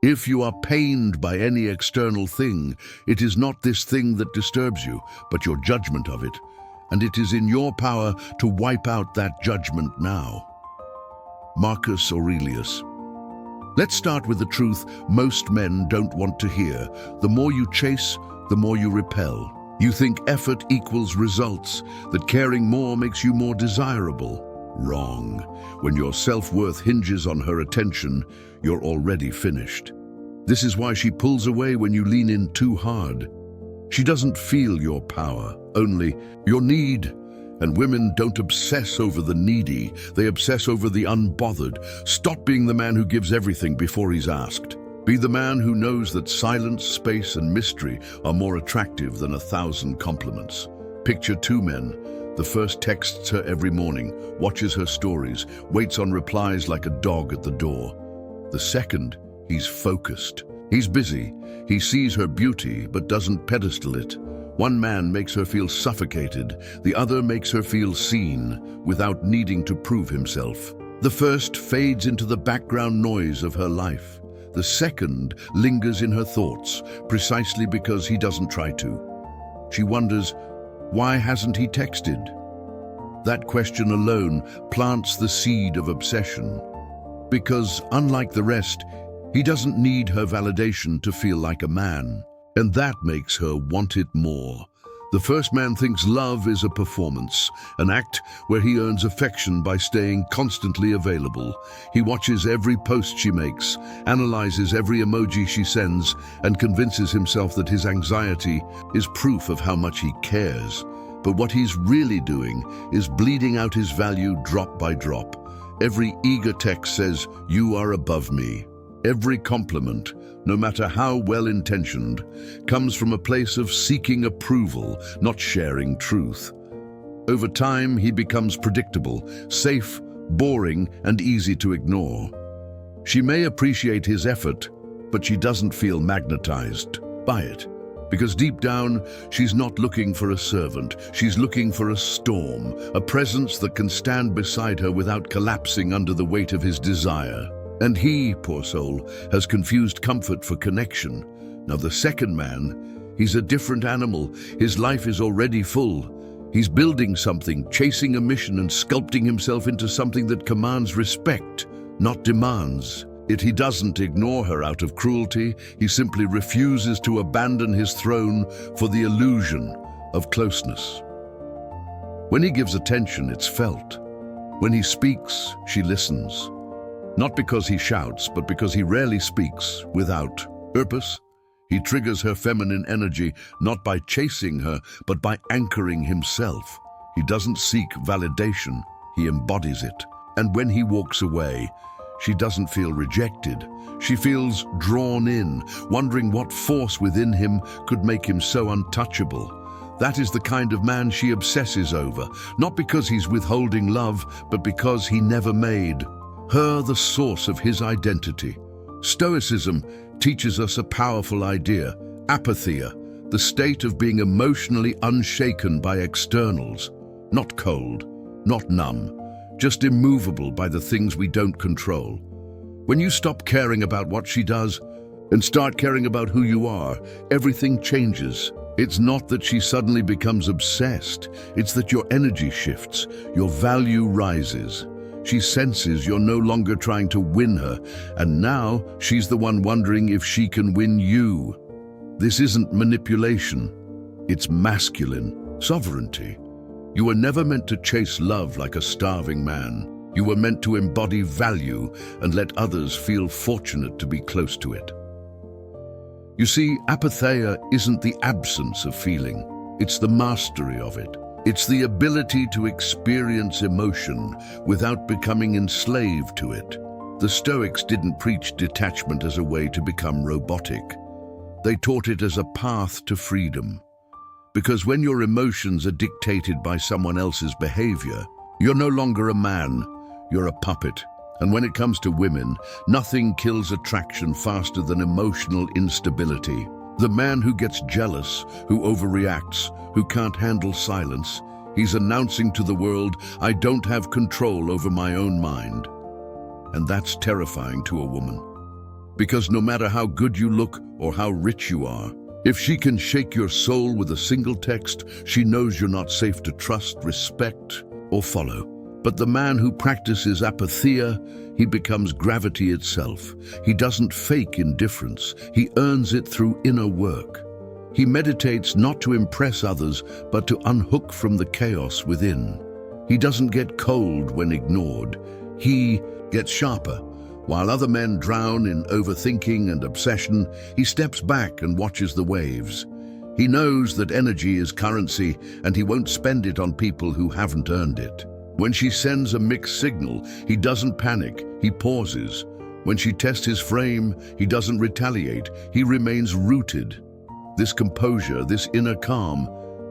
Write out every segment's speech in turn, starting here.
If you are pained by any external thing, it is not this thing that disturbs you, but your judgment of it. And it is in your power to wipe out that judgment now. Marcus Aurelius. Let's start with the truth most men don't want to hear. The more you chase, the more you repel. You think effort equals results, that caring more makes you more desirable. Wrong. When your self-worth hinges on her attention, you're already finished. This is why she pulls away when you lean in too hard. She doesn't feel your power, only your need. And women don't obsess over the needy, they obsess over the unbothered. Stop being the man who gives everything before he's asked. Be the man who knows that silence, space, and mystery are more attractive than 1,000 compliments. Picture two men. The first texts her every morning, watches her stories, waits on replies like a dog at the door. The second, he's focused. He's busy. He sees her beauty but doesn't pedestal it. One man makes her feel suffocated, the other makes her feel seen, without needing to prove himself. The first fades into the background noise of her life. The second lingers in her thoughts, precisely because he doesn't try to. She wonders, why hasn't he texted? That question alone plants the seed of obsession. Because, unlike the rest, he doesn't need her validation to feel like a man. And that makes her want it more. The first man thinks love is a performance, an act where he earns affection by staying constantly available. He watches every post she makes, analyzes every emoji she sends, and convinces himself that his anxiety is proof of how much he cares. But what he's really doing is bleeding out his value drop by drop. Every eager text says, "You are above me." Every compliment, no matter how well-intentioned, comes from a place of seeking approval, not sharing truth. Over time, he becomes predictable, safe, boring, and easy to ignore. She may appreciate his effort, but she doesn't feel magnetized by it. Because deep down, she's not looking for a servant, she's looking for a storm, a presence that can stand beside her without collapsing under the weight of his desire. And he, poor soul, has confused comfort for connection. Now the second man, he's a different animal. His life is already full. He's building something, chasing a mission and sculpting himself into something that commands respect, not demands. Yet he doesn't ignore her out of cruelty. He simply refuses to abandon his throne for the illusion of closeness. When he gives attention, it's felt. When he speaks, she listens. Not because he shouts, but because he rarely speaks without purpose. He triggers her feminine energy, not by chasing her, but by anchoring himself. He doesn't seek validation, he embodies it. And when he walks away, she doesn't feel rejected. She feels drawn in, wondering what force within him could make him so untouchable. That is the kind of man she obsesses over, not because he's withholding love, but because he never made her the source of his identity. Stoicism teaches us a powerful idea, apatheia, the state of being emotionally unshaken by externals, not cold, not numb, just immovable by the things we don't control. When you stop caring about what she does and start caring about who you are, everything changes. It's not that she suddenly becomes obsessed, it's that your energy shifts, your value rises. She senses you're no longer trying to win her, and now she's the one wondering if she can win you. This isn't manipulation, it's masculine sovereignty. You were never meant to chase love like a starving man. You were meant to embody value and let others feel fortunate to be close to it. You see, apatheia isn't the absence of feeling, it's the mastery of it. It's the ability to experience emotion without becoming enslaved to it. The Stoics didn't preach detachment as a way to become robotic. They taught it as a path to freedom. Because when your emotions are dictated by someone else's behavior, you're no longer a man, you're a puppet. And when it comes to women, nothing kills attraction faster than emotional instability. The man who gets jealous, who overreacts, who can't handle silence, he's announcing to the world, I don't have control over my own mind. And that's terrifying to a woman. Because no matter how good you look or how rich you are, if she can shake your soul with a single text, she knows you're not safe to trust, respect, or follow. But the man who practices apatheia, he becomes gravity itself. He doesn't fake indifference. He earns it through inner work. He meditates not to impress others, but to unhook from the chaos within. He doesn't get cold when ignored. He gets sharper. While other men drown in overthinking and obsession, he steps back and watches the waves. He knows that energy is currency, and he won't spend it on people who haven't earned it. When she sends a mixed signal, he doesn't panic, he pauses. When she tests his frame, he doesn't retaliate, he remains rooted. This composure, this inner calm,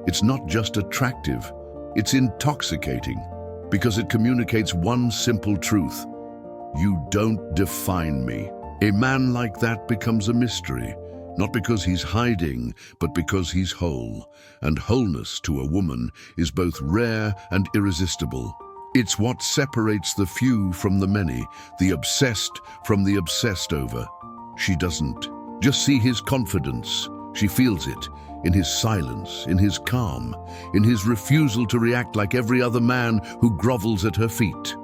it's not just attractive, it's intoxicating, because it communicates one simple truth. You don't define me. A man like that becomes a mystery, not because he's hiding, but because he's whole. And wholeness to a woman is both rare and irresistible. It's what separates the few from the many, the obsessed from the obsessed over. She doesn't just see his confidence, she feels it in his silence, in his calm, in his refusal to react like every other man who grovels at her feet.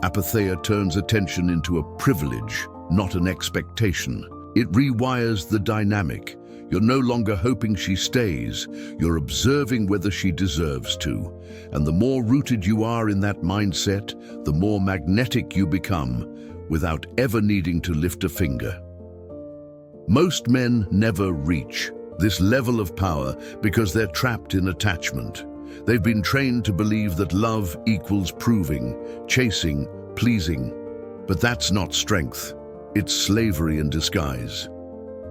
Apatheia turns attention into a privilege, not an expectation. It rewires the dynamic. You're no longer hoping she stays, you're observing whether she deserves to. And the more rooted you are in that mindset, the more magnetic you become, without ever needing to lift a finger. Most men never reach this level of power because they're trapped in attachment. They've been trained to believe that love equals proving, chasing, pleasing. But that's not strength. It's slavery in disguise.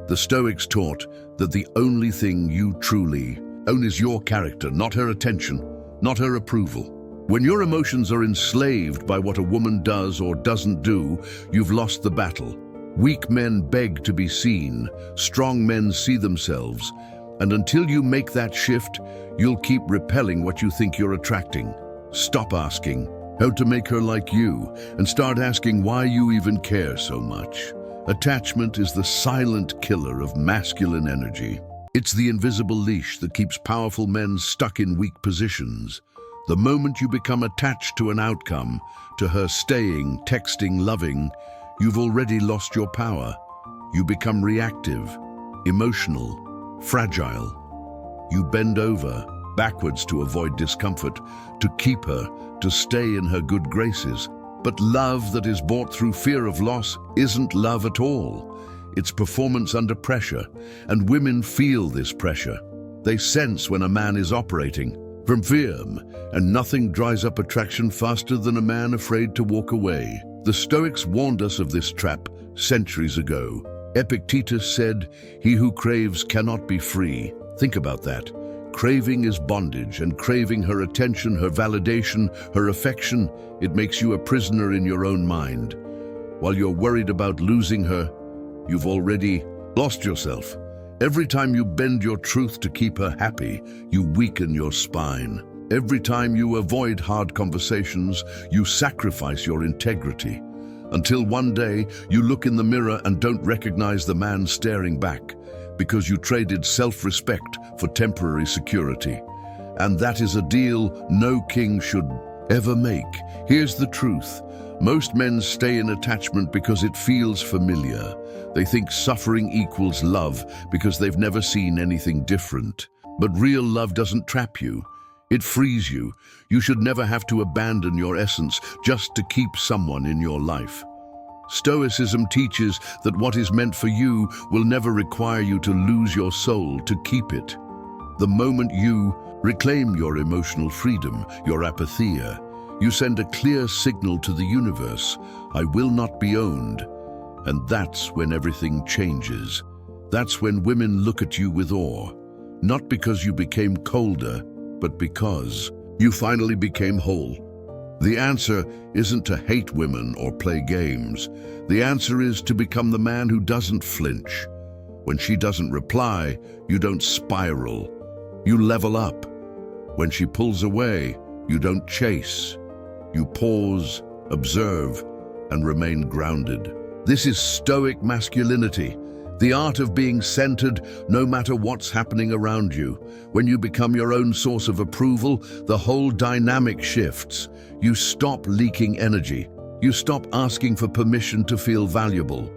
The Stoics taught that the only thing you truly own is your character, not her attention, not her approval. When your emotions are enslaved by what a woman does or doesn't do, you've lost the battle. Weak men beg to be seen, strong men see themselves, and until you make that shift, you'll keep repelling what you think you're attracting. Stop asking how to make her like you, and start asking why you even care so much. Attachment is the silent killer of masculine energy. It's the invisible leash that keeps powerful men stuck in weak positions. The moment you become attached to an outcome, to her staying, texting, loving, you've already lost your power. You become reactive, emotional, fragile. You bend over, backwards to avoid discomfort, to keep her, to stay in her good graces. But love that is bought through fear of loss isn't love at all. It's performance under pressure, and women feel this pressure. They sense when a man is operating from fear, and nothing dries up attraction faster than a man afraid to walk away. The Stoics warned us of this trap centuries ago. Epictetus said, "He who craves cannot be free." Think about that. Craving is bondage, and craving her attention, her validation, her affection, it makes you a prisoner in your own mind. While you're worried about losing her, you've already lost yourself. Every time you bend your truth to keep her happy, you weaken your spine. Every time you avoid hard conversations, you sacrifice your integrity. Until one day, you look in the mirror and don't recognize the man staring back, because you traded self-respect for temporary security. And that is a deal no king should ever make. Here's the truth. Most men stay in attachment because it feels familiar. They think suffering equals love because they've never seen anything different. But real love doesn't trap you. It frees you. You should never have to abandon your essence just to keep someone in your life. Stoicism teaches that what is meant for you will never require you to lose your soul to keep it. The moment you reclaim your emotional freedom, your apatheia, you send a clear signal to the universe: I will not be owned. And that's when everything changes. That's when women look at you with awe, not because you became colder, but because you finally became whole. The answer isn't to hate women or play games. The answer is to become the man who doesn't flinch. When she doesn't reply, you don't spiral. You level up. When she pulls away, you don't chase. You pause, observe, and remain grounded. This is Stoic masculinity, the art of being centered no matter what's happening around you. When you become your own source of approval, the whole dynamic shifts. You stop leaking energy. You stop asking for permission to feel valuable.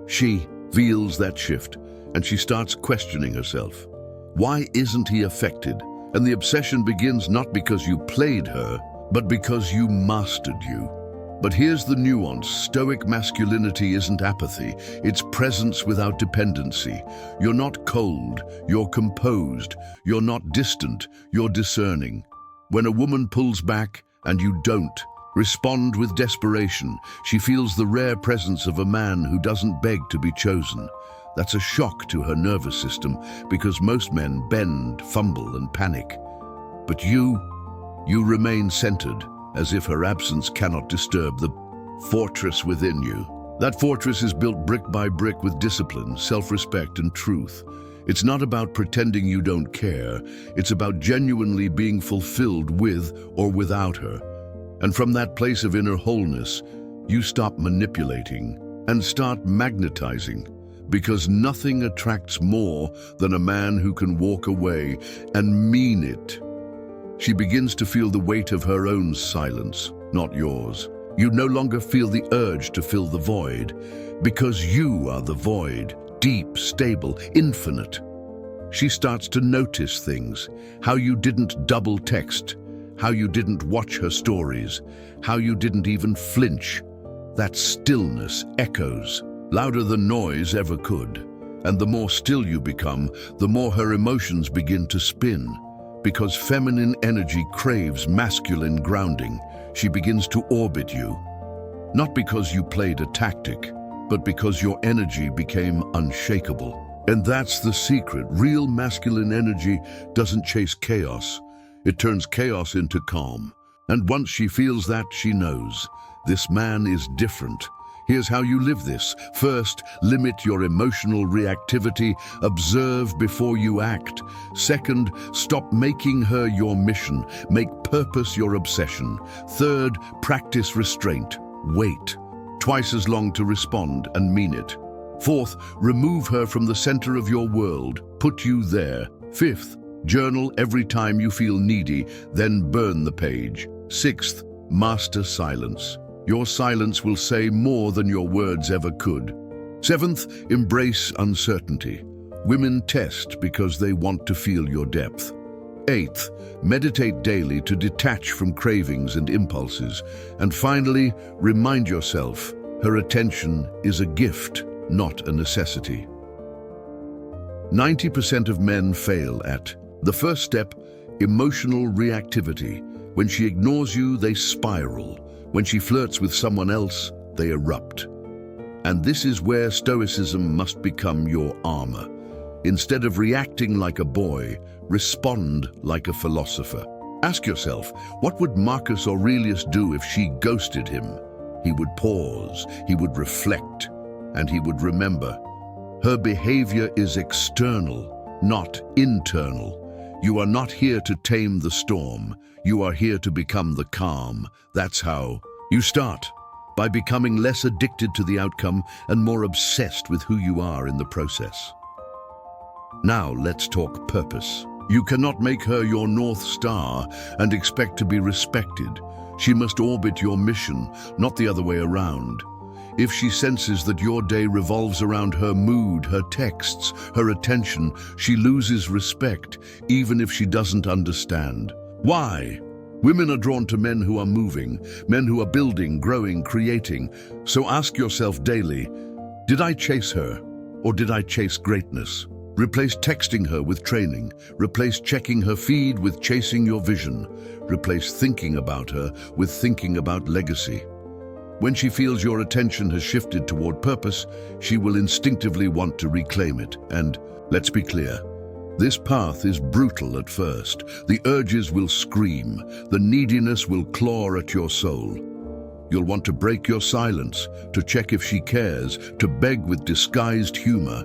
She feels that shift, and she starts questioning herself. Why isn't he affected? And the obsession begins not because you played her, but because you mastered you. But here's the nuance. Stoic masculinity isn't apathy. It's presence without dependency. You're not cold, you're composed. You're not distant, you're discerning. When a woman pulls back and you don't, respond with desperation, she feels the rare presence of a man who doesn't beg to be chosen. That's a shock to her nervous system because most men bend, fumble, and panic. But you remain centered, as if her absence cannot disturb the fortress within you. That fortress is built brick by brick with discipline, self-respect, and truth. It's not about pretending you don't care. It's about genuinely being fulfilled with or without her. And from that place of inner wholeness, you stop manipulating and start magnetizing, because nothing attracts more than a man who can walk away and mean it. She begins to feel the weight of her own silence, not yours. You no longer feel the urge to fill the void, because you are the void, deep, stable, infinite. She starts to notice things, how you didn't double text, how you didn't watch her stories, how you didn't even flinch. That stillness echoes, louder than noise ever could. And the more still you become, the more her emotions begin to spin. Because feminine energy craves masculine grounding, she begins to orbit you. Not because you played a tactic, but because your energy became unshakable. And that's the secret. Real masculine energy doesn't chase chaos. It turns chaos into calm. And once she feels that, she knows, this man is different. Here's how you live this. First, limit your emotional reactivity. Observe before you act. Second, stop making her your mission. Make purpose your obsession. Third, practice restraint. Wait. Twice as long to respond and mean it. Fourth, remove her from the center of your world. Put you there. Fifth, journal every time you feel needy, then burn the page. Sixth, master silence. Your silence will say more than your words ever could. Seventh, embrace uncertainty. Women test because they want to feel your depth. Eighth, meditate daily to detach from cravings and impulses. And finally, remind yourself, her attention is a gift, not a necessity. 90% of men fail at the first step, emotional reactivity. When she ignores you, they spiral. When she flirts with someone else, they erupt. And this is where Stoicism must become your armor. Instead of reacting like a boy, respond like a philosopher. Ask yourself, what would Marcus Aurelius do if she ghosted him? He would pause, he would reflect, and he would remember. Her behavior is external, not internal. You are not here to tame the storm. You are here to become the calm. That's how you start, by becoming less addicted to the outcome and more obsessed with who you are in the process. Now let's talk purpose. You cannot make her your North Star and expect to be respected. She must orbit your mission, not the other way around. If she senses that your day revolves around her mood, her texts, her attention, she loses respect, even if she doesn't understand. Why? Women are drawn to men who are moving, men who are building, growing, creating. So ask yourself daily, did I chase her, or did I chase greatness? Replace texting her with training. Replace checking her feed with chasing your vision. Replace thinking about her with thinking about legacy. When she feels your attention has shifted toward purpose, she will instinctively want to reclaim it. And let's be clear, this path is brutal at first. The urges will scream. The neediness will claw at your soul. You'll want to break your silence, to check if she cares, to beg with disguised humor.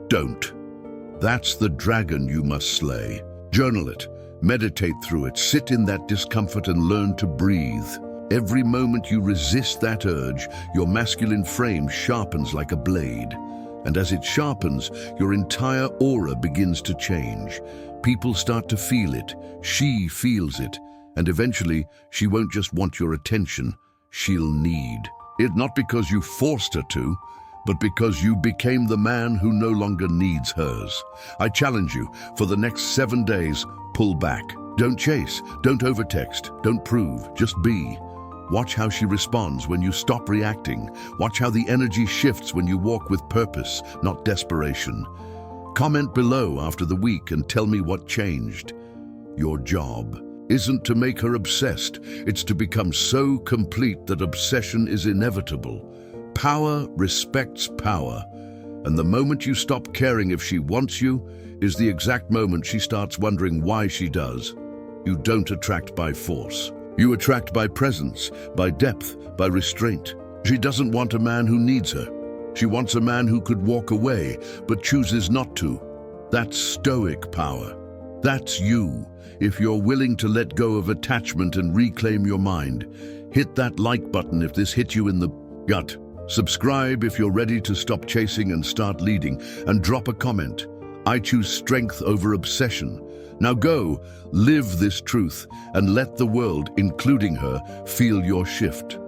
Don't. That's the dragon you must slay. Journal it, meditate through it, sit in that discomfort and learn to breathe. Every moment you resist that urge, your masculine frame sharpens like a blade. And as it sharpens, your entire aura begins to change. People start to feel it, she feels it, and eventually she won't just want your attention, she'll need it, not because you forced her to, but because you became the man who no longer needs hers. I challenge you, for the next 7 days, pull back. Don't chase, don't overtext, don't prove, just be. Watch how she responds when you stop reacting. Watch how the energy shifts when you walk with purpose, not desperation. Comment below after the week and tell me what changed. Your job isn't to make her obsessed, it's to become so complete that obsession is inevitable. Power respects power, and the moment you stop caring if she wants you is the exact moment she starts wondering why she does. You don't attract by force. You attract by presence, by depth, by restraint. She doesn't want a man who needs her. She wants a man who could walk away, but chooses not to. That's Stoic power. That's you. If you're willing to let go of attachment and reclaim your mind, hit that like button if this hit you in the gut. Subscribe if you're ready to stop chasing and start leading, and drop a comment. I choose strength over obsession. Now go, live this truth, and let the world, including her, feel your shift.